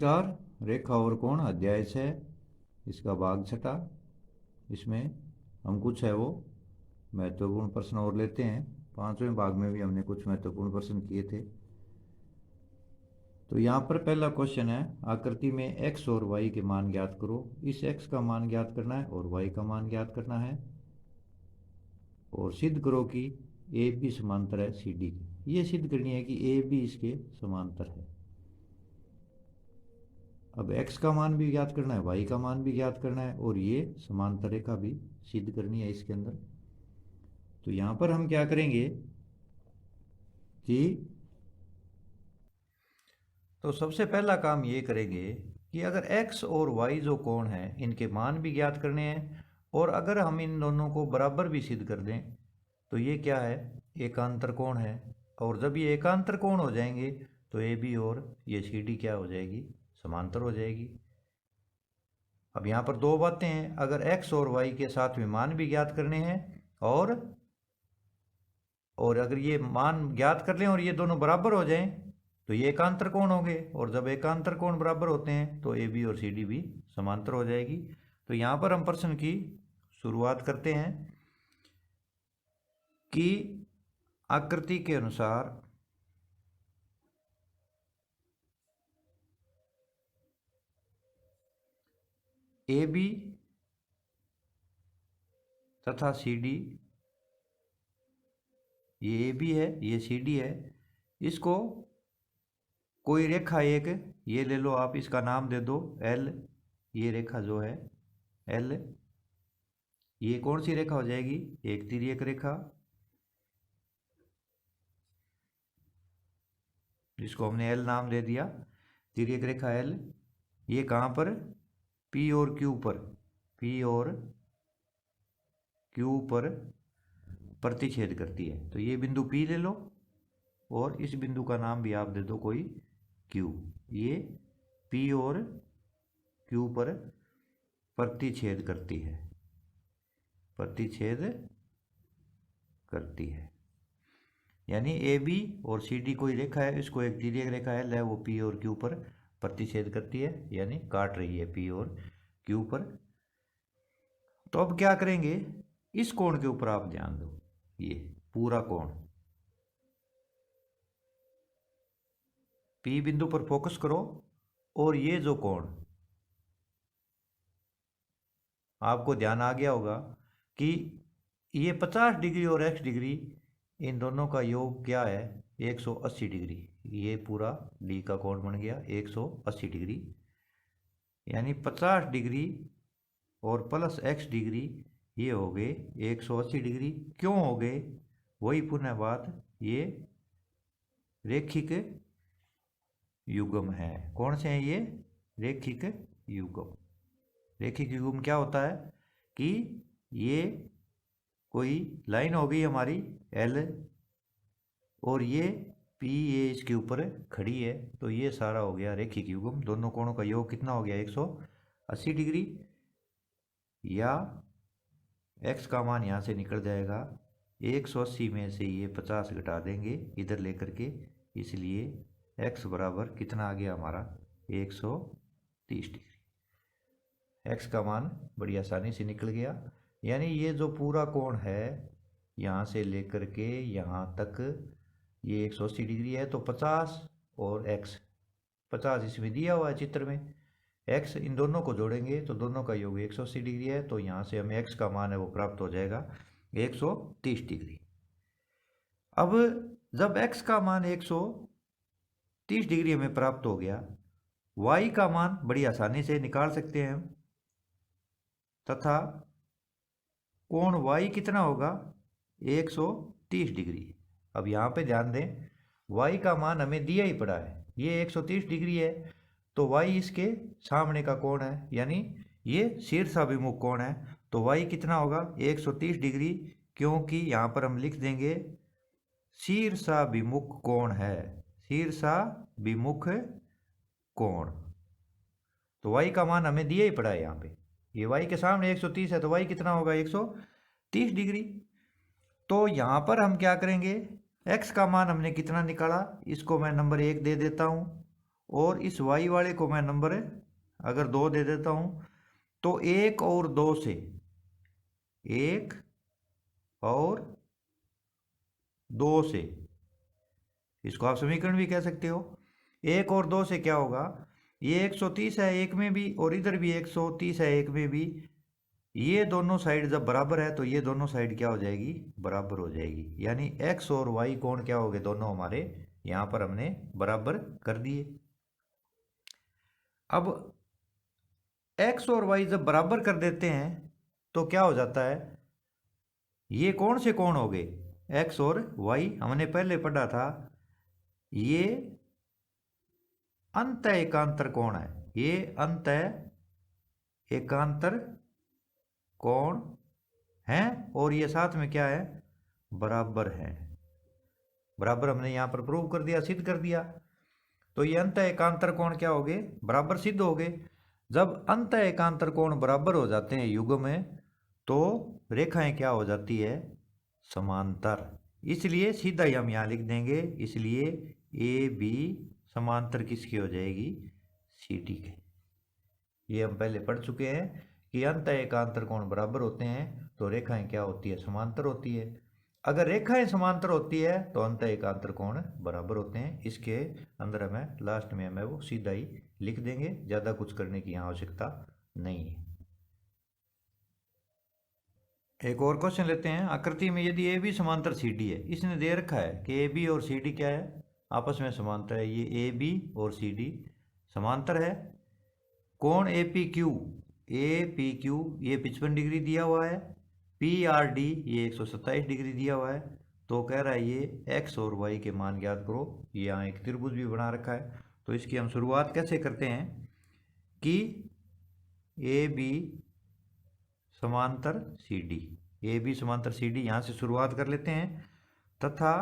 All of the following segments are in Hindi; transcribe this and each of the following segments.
नमस्कार। रेखा और कोण अध्याय 6 इसका भाग 6। इसमें हम कुछ है वो महत्वपूर्ण प्रश्न और लेते हैं। 5वें भाग में भी हमने कुछ महत्वपूर्ण प्रश्न किए थे। तो यहाँ पर पहला क्वेश्चन है, आकृति में x और y के मान ज्ञात करो। इस x का मान ज्ञात करना है और y का मान ज्ञात करना है और सिद्ध करो कि ए बी समांतर है सी डी के। ये सिद्ध करनी है कि ए बी इसके समांतर है। अब x का मान भी ज्ञात करना है, y का मान भी ज्ञात करना है और ये समांतर रेखा भी सिद्ध करनी है इसके अंदर। तो यहां पर हम क्या करेंगे कि तो सबसे पहला काम ये करेंगे कि अगर x और y जो कोण है इनके मान भी ज्ञात करने हैं और अगर हम इन दोनों को बराबर भी सिद्ध कर दें तो ये क्या है, एकांतर कोण है। और जब ये एकांतर कोण हो जाएंगे तो ए बी और ये सी डी क्या हो जाएगी, समांतर हो जाएगी। अब यहाँ पर दो बातें हैं, अगर x और y के साथ में मान भी ज्ञात करने हैं और अगर ये मान ज्ञात कर लें और ये दोनों बराबर हो जाएं तो ये एकांतर कोण होंगे और जब एकांतर कोण बराबर होते हैं तो ए बी और सी डी भी समांतर हो जाएगी। तो यहाँ पर हम प्रश्न की शुरुआत करते हैं कि आकृति के अनुसार ए बी तथा सी डी, ये ए बी है ये सी डी है, इसको कोई रेखा एक ये ले लो, आप इसका नाम दे दो एल। ये रेखा जो है एल, ये कौन सी रेखा हो जाएगी, एक तिर्यक रेखा, जिसको हमने एल नाम दे दिया, तिर्यक रेखा एल। ये कहाँ पर, पी और क्यू पर, पी और क्यू पर प्रतिच्छेद करती है। तो ये बिंदु पी ले लो और इस बिंदु का नाम भी आप दे दो कोई क्यू। ये पी और क्यू पर प्रतिच्छेद करती है, प्रतिच्छेद करती है। यानी ए बी और सी डी कोई रेखा है, इसको एक तिर्यक रेखा है वो पी और क्यू पर प्रतिच्छेद करती है, यानी काट रही है पी और क्यू पर। तो अब क्या करेंगे, इस कोण के ऊपर आप ध्यान दो, ये पूरा कोण पी बिंदु पर फोकस करो और ये जो कोण, आपको ध्यान आ गया होगा कि ये 50 डिग्री और x डिग्री, इन दोनों का योग क्या है, 180 डिग्री। ये पूरा डी का कोण बन गया 180 डिग्री, यानी 50 डिग्री और प्लस x डिग्री, ये हो गए 180 डिग्री। क्यों हो गए, वही पुनः बात, ये रेखिक युग्म है। कौन से हैं ये, रेखिक युग्म। रेखिक युग्म क्या होता है कि ये कोई लाइन हो गई हमारी एल और ये पी, ये इसके ऊपर खड़ी है, तो ये सारा हो गया रेखिक युग्म। दोनों कोणों का योग कितना हो गया, 180 डिग्री। या x का मान यहाँ से निकल जाएगा, 180 में से ये 50 घटा देंगे इधर लेकर के, इसलिए x बराबर कितना आ गया हमारा, 130 डिग्री। x का मान बड़ी आसानी से निकल गया। यानी ये जो पूरा कोण है यहाँ से लेकर के यहाँ तक ये 180 डिग्री है, तो 50 और x, 50 इसमें दिया हुआ है चित्र में, x इन दोनों को जोड़ेंगे तो दोनों का योग 180 डिग्री है, तो यहाँ से हमें x का मान है वो प्राप्त हो जाएगा 130 डिग्री। अब जब x का मान 130 डिग्री हमें प्राप्त हो गया, y का मान बड़ी आसानी से निकाल सकते हैं हम, तथा कोण y कितना होगा, 130 डिग्री। अब यहाँ पे ध्यान दें, y का मान हमें दिया ही पड़ा है, ये 130 डिग्री है, तो y इसके सामने का कोण है, यानी ये शीर्षाभिमुख कोण है, तो y कितना होगा, 130 डिग्री, क्योंकि यहाँ पर हम लिख देंगे शीर्षाभिमुख कोण है, शीर्षाभिमुख कोण। तो y का मान हमें दिया ही पड़ा है यहाँ पे, ये y के सामने 130 है, तो y कितना होगा, 130 डिग्री। तो यहाँ पर हम क्या करेंगे, x का मान हमने कितना निकाला, इसको मैं नंबर 1 दे देता हूँ और इस y वाले को मैं नंबर अगर 2 दे देता हूँ तो 1 और 2 से, 1 और 2 से, इसको आप समीकरण भी कह सकते हो। 1 और 2 से क्या होगा, ये 130 है एक में भी और इधर भी 130 है एक में भी, ये दोनों साइड जब बराबर है तो ये दोनों साइड क्या हो जाएगी, बराबर हो जाएगी। यानी x और y कोण क्या हो गए, दोनों हमारे यहाँ पर हमने बराबर कर दिए। अब x और y जब बराबर कर देते हैं तो क्या हो जाता है, ये कौन से कोण हो गए, x और y हमने पहले पढ़ा था, ये अंत एकांतर कोण है, ये अंत एकांतर कोण है और ये साथ में क्या है, बराबर है। बराबर हमने यहाँ पर प्रूव कर दिया, सिद्ध कर दिया। तो ये अंत एकांतर कोण क्या हो गए, बराबर सिद्ध हो गए। जब अंत एकांतर कोण बराबर हो जाते हैं युग्म में तो रेखाएं क्या हो जाती है, समांतर। इसलिए सीधा ही हम यहाँ लिख देंगे, इसलिए ए बी समांतर किसकी हो जाएगी, सी टी के। ये हम पहले पढ़ चुके हैं कि अंत एकांतर कोण बराबर होते हैं तो रेखाएं क्या होती है, समांतर होती है। अगर रेखाएं समांतर होती है तो अंत एकांतर कोण बराबर होते हैं। इसके अंदर हमें लास्ट में हमें वो सीधा ही लिख देंगे, ज़्यादा कुछ करने की यहाँ आवश्यकता नहीं है। एक और क्वेश्चन लेते हैं। आकृति में यदि ए बी समांतर सी डी है, इसने दे रखा है कि ए बी और सी डी क्या है, आपस में समांतर है। ये ए बी और सी डी समांतर है। कोण ए पी क्यू ये 55 डिग्री दिया हुआ है, पी आर डी ये 127 डिग्री दिया हुआ है। तो कह रहा है ये एक्स और वाई के मान ज्ञात करो। ये यहाँ एक त्रिभुज भी बना रखा है। तो इसकी हम शुरुआत कैसे करते हैं कि ए बी समांतर सी डी, ए बी समांतर सी डी यहाँ से शुरुआत कर लेते हैं तथा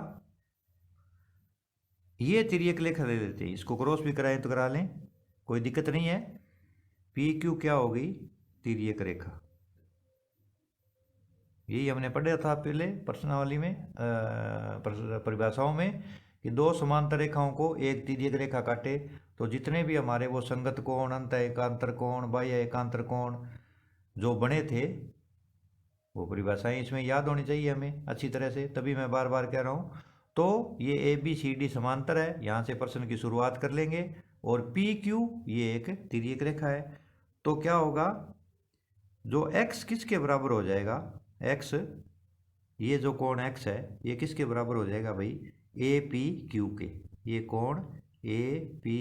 ये तिर्यक रेखा ले लेते हैं। इसको क्रॉस भी कराएं तो करा लें, कोई दिक्कत नहीं है। पी क्यू क्या हो गई, तिर्यक रेखा। यही हमने पढ़ा था पहले प्रश्नावली में, परिभाषाओं में, कि दो समांतर रेखाओं को एक तिर्यक रेखा काटे तो जितने भी हमारे वो संगत कोण, अंत एकांतर कोण, बाह्य एकांतर कोण जो बने थे, वो परिभाषाएं इसमें याद होनी चाहिए हमें अच्छी तरह से, तभी मैं बार बार कह रहा हूँ। तो ये ए बी सी डी समांतर है, यहाँ से प्रश्न की शुरुआत कर लेंगे। और पी क्यू ये एक तिर्यक रेखा है। तो क्या होगा, जो x किसके बराबर हो जाएगा, x, ये जो कोण x है ये किसके बराबर हो जाएगा भाई, ए पी क्यू के। ये कोण ए पी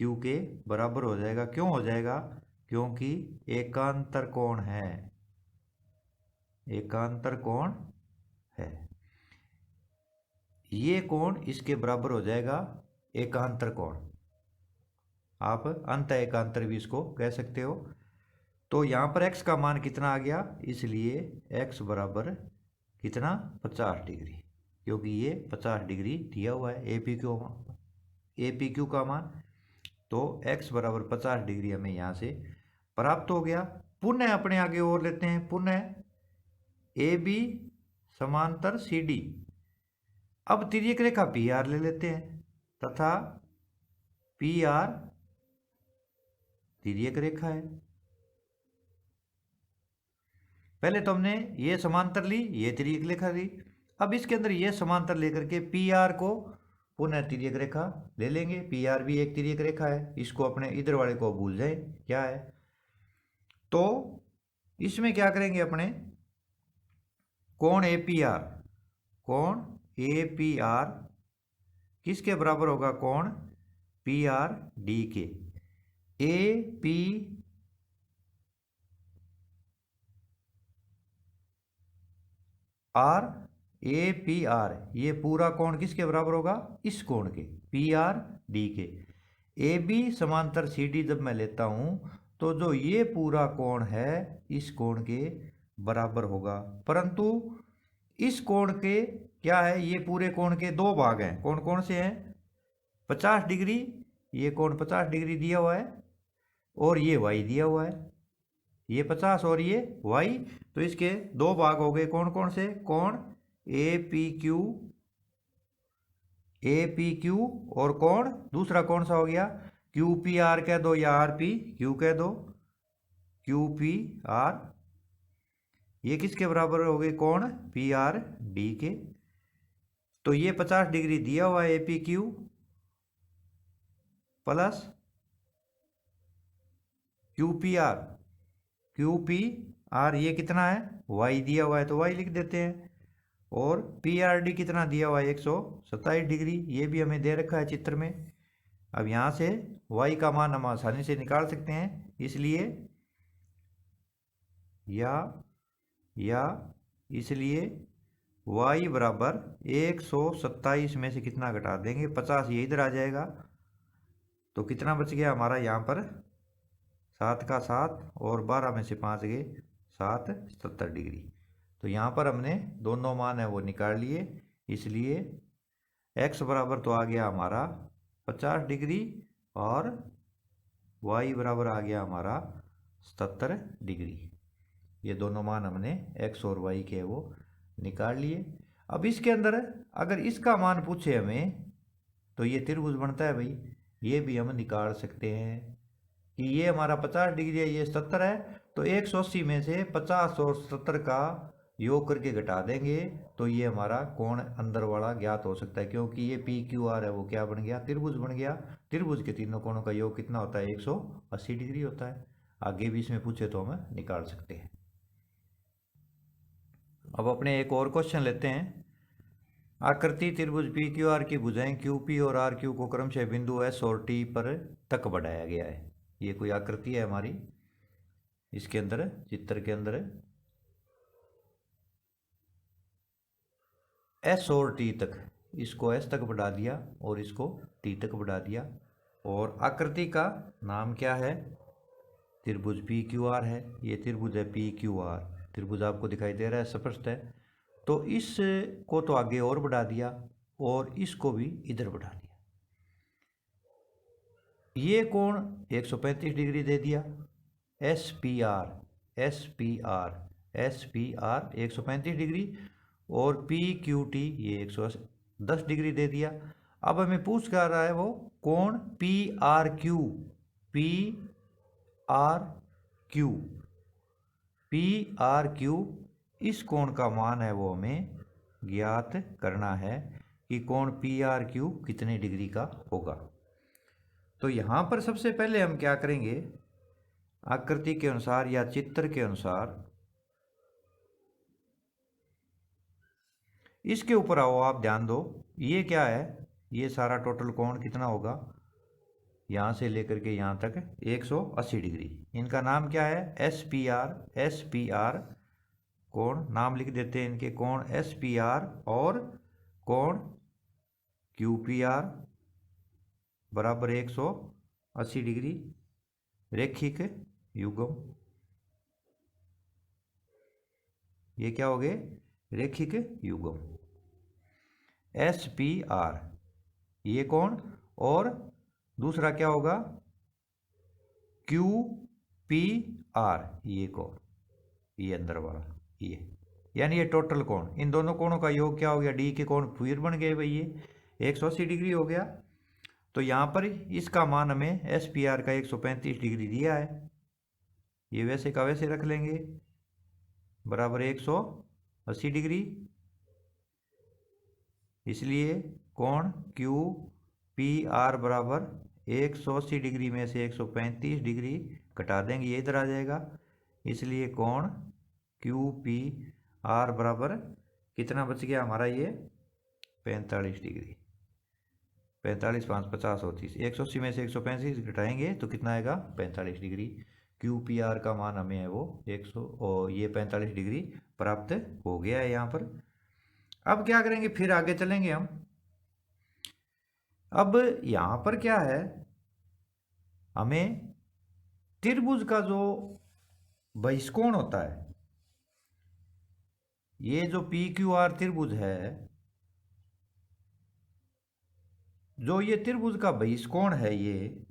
क्यू के बराबर हो जाएगा। क्यों हो जाएगा, क्योंकि एकांतर कोण है, एकांतर कोण है। ये कोण इसके बराबर हो जाएगा, एकांतर कोण। आप अंत एकांतर भी इसको कह सकते हो। तो यहाँ पर x का मान कितना आ गया, इसलिए x बराबर कितना, 50 डिग्री, क्योंकि ये 50 डिग्री दिया हुआ है ए पी क्यू का मान। तो x बराबर 50 डिग्री हमें यहाँ से प्राप्त हो गया। पुनः अपने आगे और लेते हैं, पुनः ए बी समांतर सी डी। अब तिर्यक रेखा पी आर ले लेते हैं तथा पी आर तिर्यक रेखा है। पहले तो हमने ये समांतर ली, ये तिर्यक रेखा ली। अब इसके अंदर ये समांतर लेकर के पी आर को पुनः तिर्यक रेखा ले लेंगे। पी आर भी एक तिर्यक रेखा है, इसको अपने इधर वाले को भूल जाए क्या है। तो इसमें क्या करेंगे अपने, कोण ए पी आर, कोण ए पी आर किसके बराबर होगा, कोण पी आर डी के। A P R, A P R, ये पूरा कोण किसके बराबर होगा, इस कोण के, पी आर डी के। ए बी समांतर सी डी जब मैं लेता हूं तो जो ये पूरा कोण है इस कोण के बराबर होगा। परंतु इस कोण के क्या है, ये पूरे कोण के दो भाग हैं। कौन कौन से हैं, 50 डिग्री, ये कोण 50 डिग्री दिया हुआ है और ये वाई दिया हुआ है, ये 50 और ये वाई। तो इसके दो भाग हो गए, कौन कौन से, कोण A P Q A P Q और कोण दूसरा कौन सा हो गया, क्यू पी आर कह दो या आर पी क्यू कह दो, क्यू पी आर, ये किसके बराबर हो गए, कोण पी आर डी के। तो ये 50 डिग्री दिया हुआ है A P Q plus Q P R, Q P R ये कितना है, वाई दिया हुआ है तो वाई लिख देते हैं, और पी आर डी कितना दिया हुआ है 127 डिग्री, ये भी हमें दे रखा है चित्र में। अब यहाँ से वाई का मान हम आसानी से निकाल सकते हैं, इसलिए या इसलिए y बराबर 127 में से कितना घटा देंगे, 50, ये इधर आ जाएगा, तो कितना बच गया हमारा यहाँ पर 7 का 7 और 12 में से 5 गए 7, 70 डिग्री। तो यहाँ पर हमने दोनों मान है वो निकाल लिए, इसलिए x बराबर तो आ गया हमारा 50 डिग्री और y बराबर आ गया हमारा 77 डिग्री। ये दोनों मान हमने x और y के वो निकाल लिए। अब इसके अंदर अगर इसका मान पूछे हमें तो ये त्रिभुज बनता है भाई, ये भी हम निकाल सकते हैं कि ये हमारा 50 डिग्री है, ये 70 है, तो 180 में से 50 और 70 का योग करके घटा देंगे तो ये हमारा कोण अंदर वाला ज्ञात हो सकता है, क्योंकि ये पी क्यू आर है वो क्या बन गया, त्रिभुज बन गया। त्रिभुज के तीनों कोणों का योग कितना होता है, 180 डिग्री होता है। आगे भी इसमें पूछे तो हम निकाल सकते हैं। अब अपने एक और क्वेश्चन लेते हैं। आकृति त्रिभुज पी क्यू आर की भुजाएं क्यू पी और आर क्यू को क्रमशः बिंदु एस और टी पर तक बढ़ाया गया है। ये कोई आकृति है हमारी, इसके अंदर चित्र के अंदर एस और टी तक, इसको एस तक बढ़ा दिया और इसको टी तक बढ़ा दिया, और आकृति का नाम क्या है, त्रिभुज पी क्यू आर है। ये त्रिभुज है पी क्यू आर, त्रिभुज आपको दिखाई दे रहा है, स्पष्ट है। तो इसको तो आगे और बढ़ा दिया और इसको भी इधर बढ़ा दिया। ये कोण 135 डिग्री दे दिया, एस पी आर 135 डिग्री, और पी क्यू टी ये 110 डिग्री दे दिया। अब हमें पूछ क्या रहा है, वो कोण P R Q, P R Q, इस कोण का मान है वो हमें ज्ञात करना है कि कोण पी आर क्यू कितने डिग्री का होगा। तो यहाँ पर सबसे पहले हम क्या करेंगे, आकृति के अनुसार या चित्र के अनुसार इसके ऊपर आओ, आप ध्यान दो, ये क्या है, ये सारा टोटल कोण कितना होगा, यहाँ से लेकर के यहाँ तक 180 डिग्री। इनका नाम क्या है, एस पी आर कोण, नाम लिख देते हैं इनके, कोण एस पी आर और कोण क्यू पी आर बराबर 180 डिग्री रेखिक युग्म। ये क्या हो गए, रेखिक युग्म एस पी आर, ये कोण, और दूसरा क्या होगा क्यू पी आर, ये कोण, ये अंदर वाला, ये यानी ये टोटल कोण, इन दोनों कोणों का योग क्या हो गया, डी के कोण फिर बन गए भाई, ये 180 डिग्री हो गया। तो यहाँ पर इसका मान हमें एस पी आर का 135 डिग्री दिया है, ये वैसे का वैसे रख लेंगे, बराबर 180 डिग्री। इसलिए कोण क्यू पी आर बराबर 180 डिग्री में से 135 डिग्री घटा देंगे, ये इधर आ जाएगा। इसलिए कोण क्यू पी आर बराबर कितना बच गया हमारा, ये 45 डिग्री, 45 5 50 होती है, 180 में से 135 घटाएंगे तो कितना आएगा 45 डिग्री। क्यू पी आर का मान हमें है वो 100 और ये 45 डिग्री प्राप्त हो गया है यहाँ पर। अब क्या करेंगे, फिर आगे चलेंगे हम। अब यहाँ पर क्या है, हमें त्रिभुज का जो बहिष्कोण होता है, ये जो पी क्यू आर त्रिभुज है, जो ये त्रिभुज का बहिष्कोण है, ये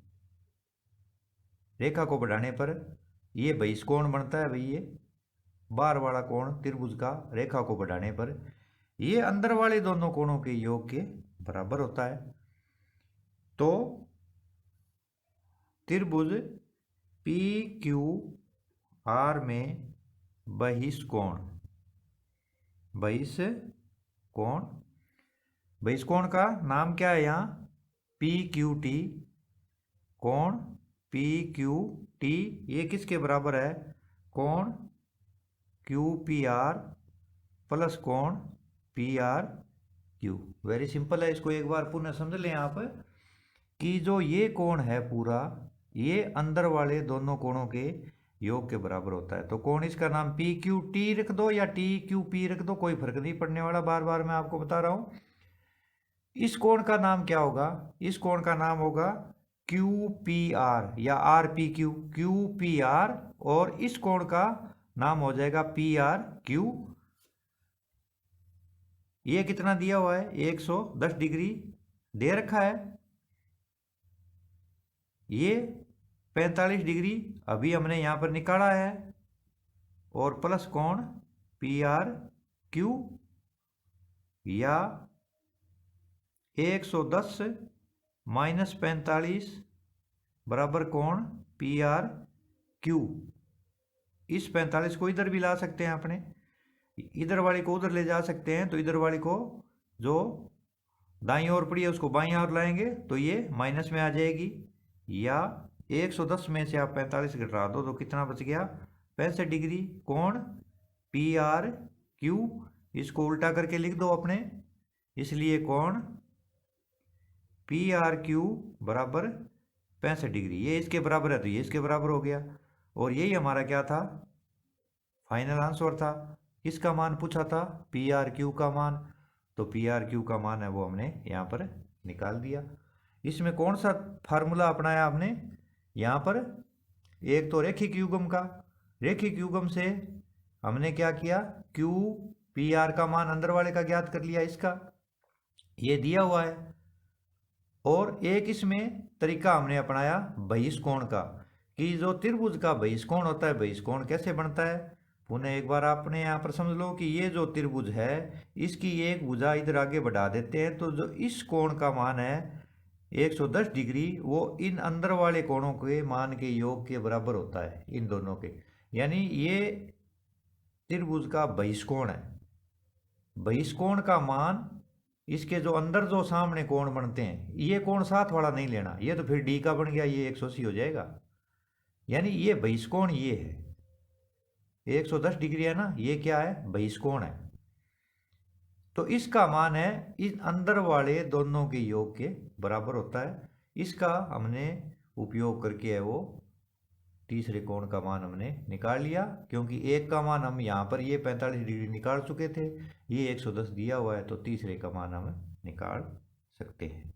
रेखा को बढ़ाने पर ये बहिष्कोण बनता है भाई, ये बाहर वाला कोण त्रिभुज का रेखा को बढ़ाने पर ये अंदर वाले दोनों कोणों के योग के बराबर होता है। तो त्रिभुज पी क्यू आर में बहिष्कोण बहिष्कोण का नाम क्या है यहाँ? P Q T. कोण पी क्यू टी ये किसके बराबर है? कोण क्यू पी आर प्लस कोण P R Q. Very simple है। इसको एक बार पुनः समझ लें आप कि जो ये कोण है पूरा, ये अंदर वाले दोनों कोणों के योग के बराबर होता है। तो कोण इसका नाम पी क्यू टी रख दो या टी क्यू पी रख दो, कोई फर्क नहीं पड़ने वाला। बार बार मैं आपको बता रहा हूं। इस कोण का नाम क्या होगा? इस कोण का नाम होगा क्यू पी आर या R P Q, Q P R. और इस कोण का नाम हो जाएगा पी आर क्यू। ये कितना दिया हुआ है? 110 डिग्री दे रखा है। ये 45 डिग्री अभी हमने यहां पर निकाला है। और प्लस कोण पी आर क्यू या 110 माइनस 45 बराबर कोण पी आर क्यू। इस 45 को इधर भी ला सकते हैं अपने, इधर वाली को उधर ले जा सकते हैं। तो इधर वाली को जो दाईं ओर पड़ी है उसको बाईं ओर लाएंगे तो ये माइनस में आ जाएगी। या 110 में से आप 45 घटा दो तो कितना बच गया? 65 डिग्री कोण पी आर क्यू। इसको उल्टा करके लिख दो अपने। इसलिए कोण पी आर क्यू बराबर 65 डिग्री। ये इसके बराबर है तो ये इसके बराबर हो गया। और यही हमारा क्या था? फाइनल आंसर था। किसका मान पूछा था? पी आर क्यू का मान। तो पी आर क्यू का मान है वो हमने यहाँ पर निकाल दिया। इसमें कौन सा फार्मूला अपनाया आपने? यहाँ पर एक तो रेखिक युग्म का, रेखिक युग्म से हमने क्या किया? क्यू पी आर का मान अंदर वाले का ज्ञात कर लिया, इसका ये दिया हुआ है। और एक इसमें तरीका हमने अपनाया बहिष्कोण का, कि जो त्रिभुज का बहिष्कोण होता है, बहिष्कोण कैसे बनता है पुनः एक बार आपने यहाँ पर समझ लो कि ये जो त्रिभुज है इसकी एक भुजा इधर आगे बढ़ा देते हैं तो जो इस कोण का मान है 110 डिग्री, वो इन अंदर वाले कोणों के मान के योग के बराबर होता है, इन दोनों के। यानी ये त्रिभुज का बहिष्कोण है। बहिष्कोण का मान इसके जो अंदर जो सामने कोण बनते हैं, ये कोण साथ वाला नहीं लेना, ये तो फिर डी का बन गया, ये 180 हो जाएगा। यानी ये बहिष्कोण ये है 110 डिग्री है ना, ये क्या है? बहिष्कोण है। तो इसका मान है इस अंदर वाले दोनों के योग के बराबर होता है। इसका हमने उपयोग करके है वो तीसरे कोण का मान हमने निकाल लिया, क्योंकि एक का मान हम यहाँ पर ये 45 डिग्री निकाल चुके थे, ये 110 दिया हुआ है तो तीसरे का मान हम निकाल सकते हैं।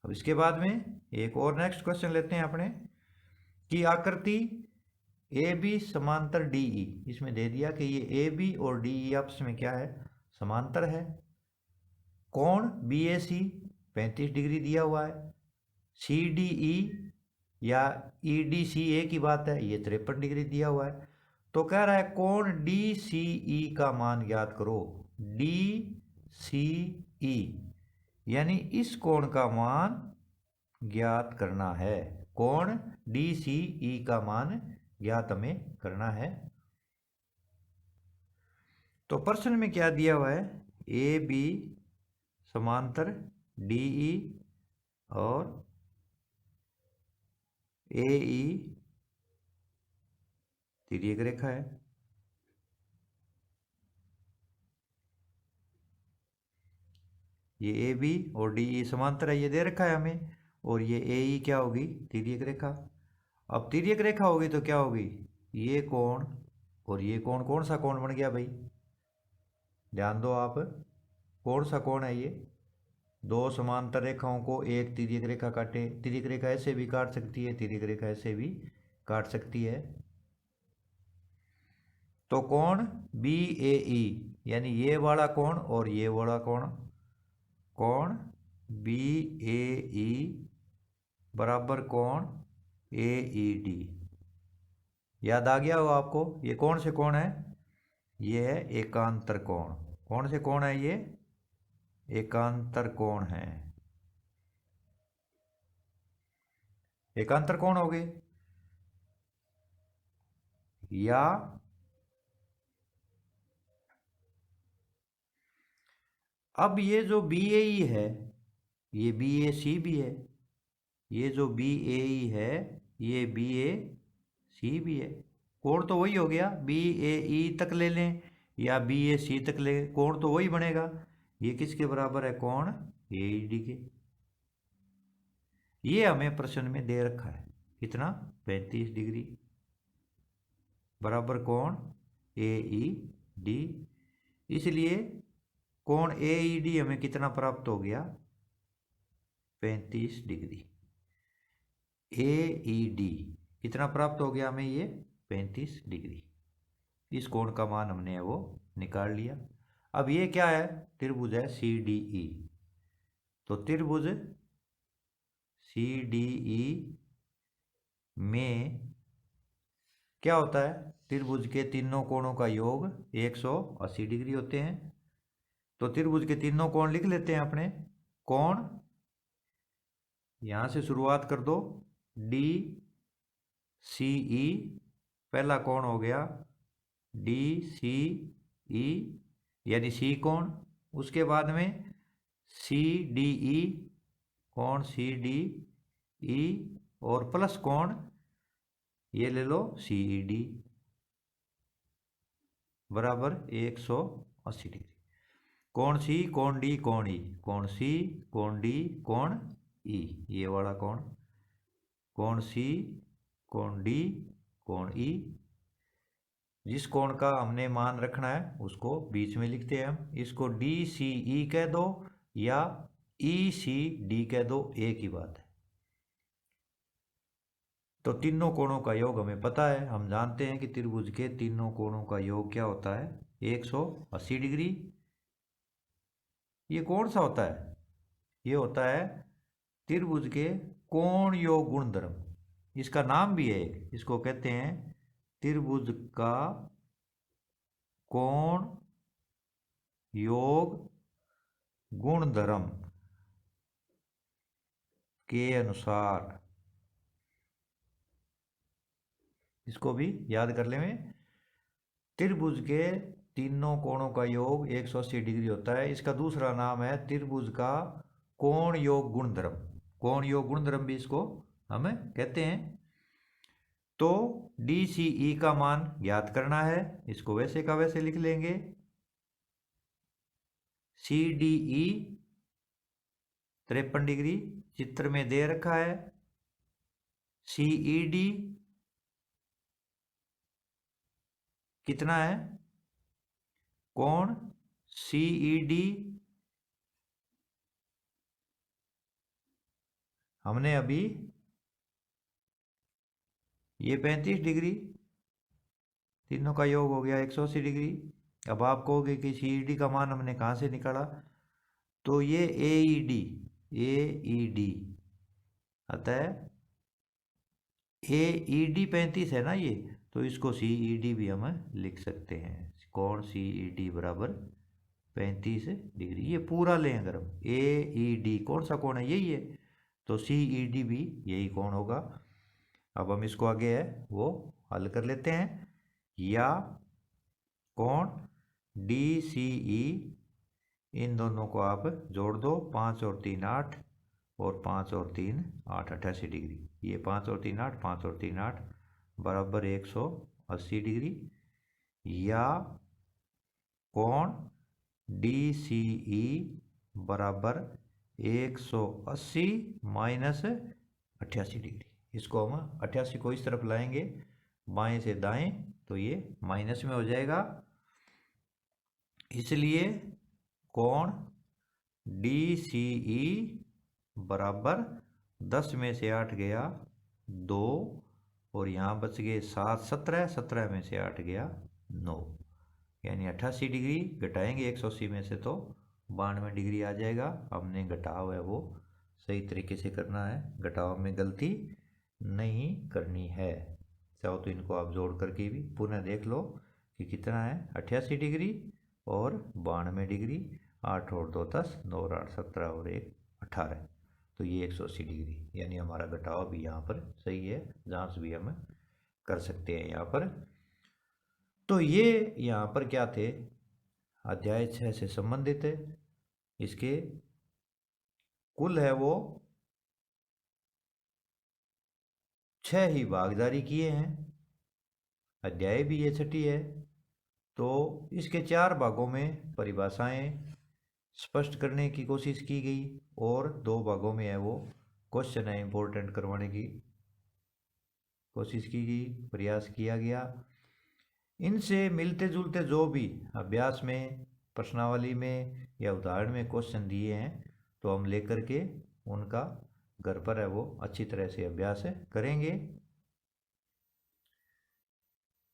अब इसके बाद में एक और नेक्स्ट क्वेश्चन लेते हैं अपने, कि आकृति ए बी समांतर डी ई। इसमें दे दिया कि ये ए बी और डी ई आपस में क्या है? समांतर है। कोण बी ए सी 35 डिग्री दिया हुआ है। सी डी ई या ई डी सी ए की बात है, ये 53 डिग्री दिया हुआ है। तो कह रहा है कोण डी सी ई का मान ज्ञात करो। डी सी ई यानी इस कोण का मान ज्ञात करना है। कोण डी सी ई का मान ज्ञात हमें करना है। तो प्रश्न में क्या दिया हुआ है? ए बी समांतर डी ई और ए ई तिर्यक रेखा है। ये ए बी और डी ई समांतर है, ये दे रखा है हमें। और ये ए ई क्या होगी? तिर्यक रेखा। अब तिर्यक रेखा होगी तो क्या होगी? ये कोण और ये कोण, कौन सा कोण बन गया भाई? ध्यान दो आप, कौन सा कोण है ये? दो समांतर रेखाओं को एक तिर्यक रेखा काटे। तिर्यक रेखा ऐसे भी काट सकती है, तिर्यक रेखा ऐसे भी काट सकती है। तो कोण बी ए ई यानी ये वाला कोण और ये वाला कोण, कोण बी ए ई बराबर कोण ए ई डी। याद आ गया हो आपको? ये कौन से कोण है? ये है एकांतर कोण। कौन से कोण है ये? एकांतर कोण है। एकांतर कोण हो गए, या अब ये जो बी ए ई है, ये बी ए सी भी है, ये जो बी ए ई है ये बी ए सी भी है। कोण तो वही हो गया, बी ए ई तक ले लें या बी ए सी तक ले, कोण तो वही बनेगा। ये किसके बराबर है, कोण ए ई डी के। ये हमें प्रश्न में दे रखा है, कितना, 35 डिग्री बराबर कोण ए ई डी। इसलिए कोण ए ई डी हमें कितना प्राप्त हो गया, 35 डिग्री। ए ई डी कितना प्राप्त हो गया हमें, ये 35 डिग्री। इस कोण का मान हमने वो निकाल लिया। अब ये क्या है, त्रिभुज है सी डी ई। तो त्रिभुज सी डी ई में क्या होता है, त्रिभुज के तीनों कोणों का योग 180 डिग्री होते हैं। तो त्रिभुज के तीनों कोण लिख लेते हैं अपने। कोण यहां से शुरुआत कर दो, डी सी ई, पहला कोण हो गया डी सी ई यानी सी कोण। उसके बाद में सी डी ई, कोण सी डी ई, और प्लस कोण ये ले लो सी ई डी बराबर 180 डिग्री। कोण सी, कोण डी, कोण ई, कोण सी, कोण डी, कोण ई, ये वाला कोण, कोण सी, कोण डी, कोण ई। जिस कोण का हमने मान रखना है उसको बीच में लिखते हैं हम। इसको डी सी ई कह दो या ई सी डी कह दो, एक ही बात है। तो तीनों कोणों का योग हमें पता है, हम जानते हैं कि त्रिभुज के तीनों कोणों का योग क्या होता है, 180 डिग्री। ये कौन सा होता है, ये होता है त्रिभुज के कोण योग गुणधर्म। इसका नाम भी है एक, इसको कहते हैं त्रिभुज का कोण योग गुणधर्म के अनुसार। इसको भी याद कर लें, त्रिभुज के तीनों कोणों का योग 180 डिग्री होता है। इसका दूसरा नाम है त्रिभुज का कोण योग गुणधर्म। कोण योग गुणधर्म भी इसको हम कहते हैं। तो डी सी ई का मान ज्ञात करना है, इसको वैसे का वैसे लिख लेंगे। सी डी ई 53 डिग्री चित्र में दे रखा है। सी ई डी कितना है, कोण सी ई डी हमने अभी ये 35 डिग्री, तीनों का योग हो गया 180 डिग्री। अब आप कहोगे कि सी ई डी का मान हमने कहाँ से निकाला, तो ये ए ई डी अतः ए ई डी 35 है ना ये, तो इसको सी ई डी भी हम लिख सकते हैं। कोण सी ई डी बराबर 35 डिग्री। ये पूरा लें अगर हम, ए ई डी कौन सा कोण है, यही है, तो सी ई डी भी यही कोण होगा। अब हम इसको आगे है वो हल कर लेते हैं। या कोण डी सी ई, इन दोनों को आप जोड़ दो, 5 और 3 8, और 5 और 3 8, 88 डिग्री। ये 5 और 3 8, 5 और 3 8 बराबर 180 डिग्री। या कोण डी सी ई बराबर 180 माइनस 88 डिग्री। इसको हम 88 को इस तरफ लाएंगे बाएं से दाएं, तो ये माइनस में हो जाएगा। इसलिए कोण डी सी ई बराबर 10 में से 8 गया 2, और यहाँ बच गए 7 17, 17 में से 8 गया 9, यानी 88 डिग्री घटाएंगे 180 में से तो 92 डिग्री आ जाएगा। हमने घटाव है वो सही तरीके से करना है, घटाव में गलती नहीं करनी है। चाहो तो इनको आप जोड़ करके भी पुनः देख लो कि कितना है, 88 डिग्री और 92 डिग्री। 8 और 2 10, 2 और 8 17 और 1 18। तो ये 180 डिग्री, यानी हमारा घटाव भी यहाँ पर सही है, जांच भी हम कर सकते हैं यहाँ पर। तो ये यहाँ पर क्या थे, अध्याय 6 से संबंधित है। इसके कुल है वो 6 ही भाग जारी किए हैं, अध्याय भी ये 6ठी है। तो इसके 4 भागों में परिभाषाएं स्पष्ट करने की कोशिश की गई और 2 भागों में है वो क्वेश्चन है इंपॉर्टेंट करवाने की कोशिश की गई, प्रयास किया गया। इनसे मिलते जुलते जो भी अभ्यास में, प्रश्नावली में या उदाहरण में क्वेश्चन दिए हैं, तो हम लेकर के उनका घर पर है वो अच्छी तरह से अभ्यास करेंगे।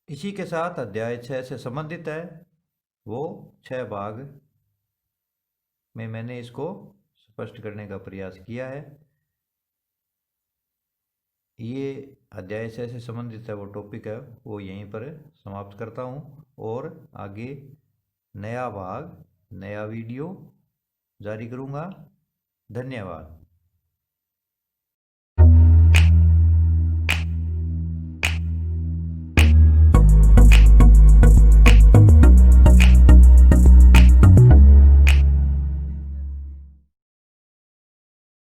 इसी के साथ अध्याय 6 से संबंधित है वो 6 भाग में मैंने इसको स्पष्ट करने का प्रयास किया है। ये अध्याय 6 से संबंधित है वो टॉपिक है वो यहीं पर समाप्त करता हूँ, और आगे नया भाग, नया वीडियो जारी करूँगा। धन्यवाद।